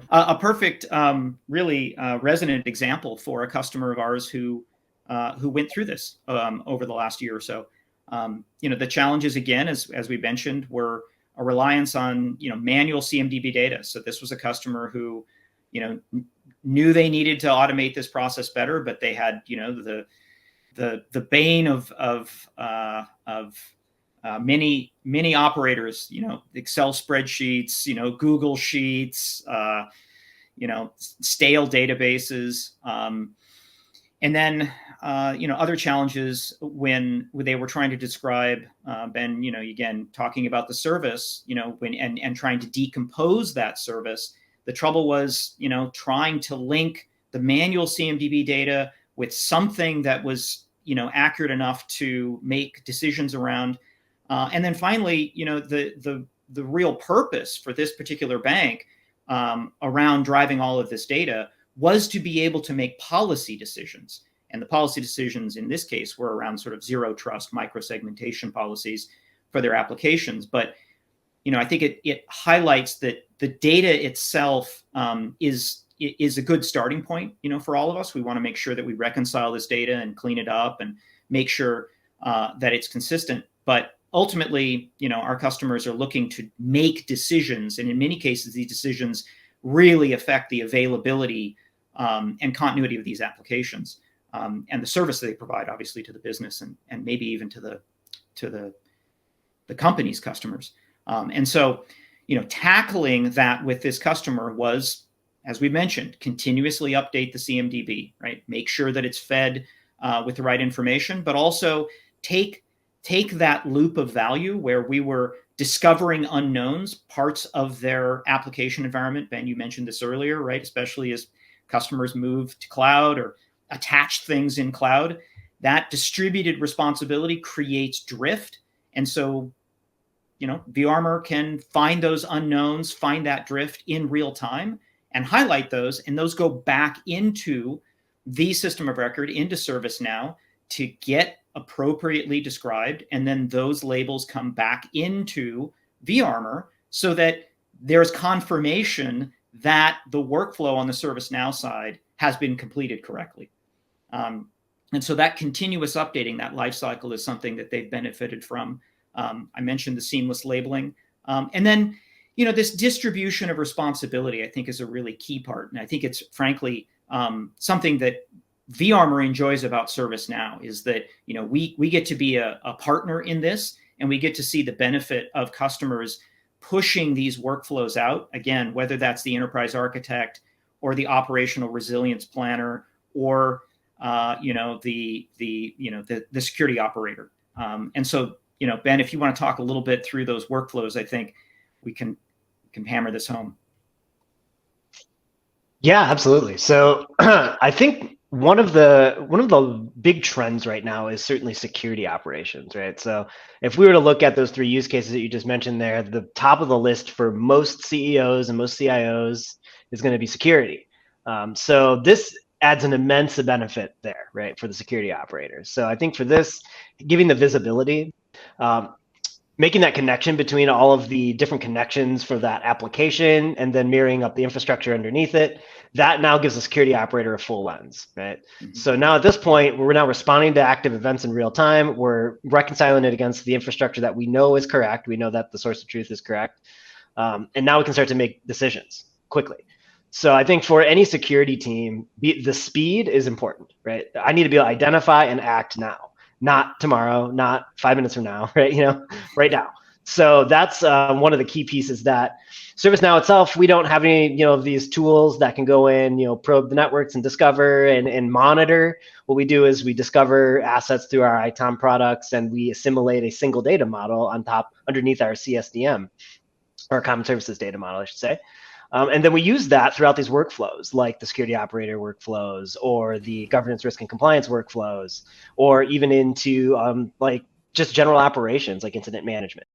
A perfect, really resonant example for a customer of ours who went through this over the last year or so. The challenges again, as we mentioned, were a reliance on manual CMDB data. So this was a customer who knew they needed to automate this process better, but they had the bane of many operators, Excel spreadsheets, Google Sheets, stale databases, and then other challenges when they were trying to describe Ben, again talking about the service, when and trying to decompose that service. The trouble was, trying to link the manual CMDB data with something that was accurate enough to make decisions around. And then finally, the real purpose for this particular bank around driving all of this data was to be able to make policy decisions. And the policy decisions in this case were around sort of zero trust microsegmentation policies for their applications. But I think it highlights that the data itself is a good starting point, for all of us. We want to make sure that we reconcile this data and clean it up and make sure that it's consistent. But ultimately, our customers are looking to make decisions, and in many cases, these decisions really affect the availability and continuity of these applications and the service that they provide, obviously, to the business and maybe even to the company's customers. And so, tackling that with this customer was, as we mentioned, continuously update the CMDB, right? Make sure that it's fed with the right information, but also take that loop of value where we were discovering unknowns, parts of their application environment. Ben, you mentioned this earlier, right? Especially as customers move to cloud or attach things in cloud, that distributed responsibility creates drift. And so, vArmour can find those unknowns, find that drift in real time and highlight those, and those go back into the system of record, into ServiceNow, to get appropriately described, and then those labels come back into vArmour so that there's confirmation that the workflow on the ServiceNow side has been completed correctly. And so that continuous updating, that life cycle, is something that they've benefited from. I mentioned the seamless labeling. And then, this distribution of responsibility, I think, is a really key part. And I think it's, frankly, something that vArmour enjoys about ServiceNow is that, we get to be a partner in this, and we get to see the benefit of customers pushing these workflows out. Again, whether that's the enterprise architect or the operational resilience planner or the security operator. And so, Ben, if you want to talk a little bit through those workflows, I think we can hammer this home. Yeah, absolutely. So I think one of the big trends right now is certainly security operations, right? So if we were to look at those three use cases that you just mentioned there, the top of the list for most CEOs and most CIOs is going to be security. So this adds an immense benefit there, right, for the security operators. So I think for this, giving the visibility, making that connection between all of the different connections for that application and then mirroring up the infrastructure underneath it, that now gives the security operator a full lens, right? Mm-hmm. So now at this point, we're now responding to active events in real time. We're reconciling it against the infrastructure that we know is correct. We know that the source of truth is correct. And now we can start to make decisions quickly. So I think for any security team, the speed is important, right? I need to be able to identify and act now. Not tomorrow, not 5 minutes from now, right? Right now. So that's one of the key pieces that ServiceNow itself, we don't have any, of these tools that can go in, probe the networks and discover and monitor. What we do is we discover assets through our ITOM products, and we assimilate a single data model underneath our CSDM, or Common Services Data Model, I should say. And then we use that throughout these workflows, like the security operator workflows, or the governance, risk, and compliance workflows, or even into like just general operations, like incident management.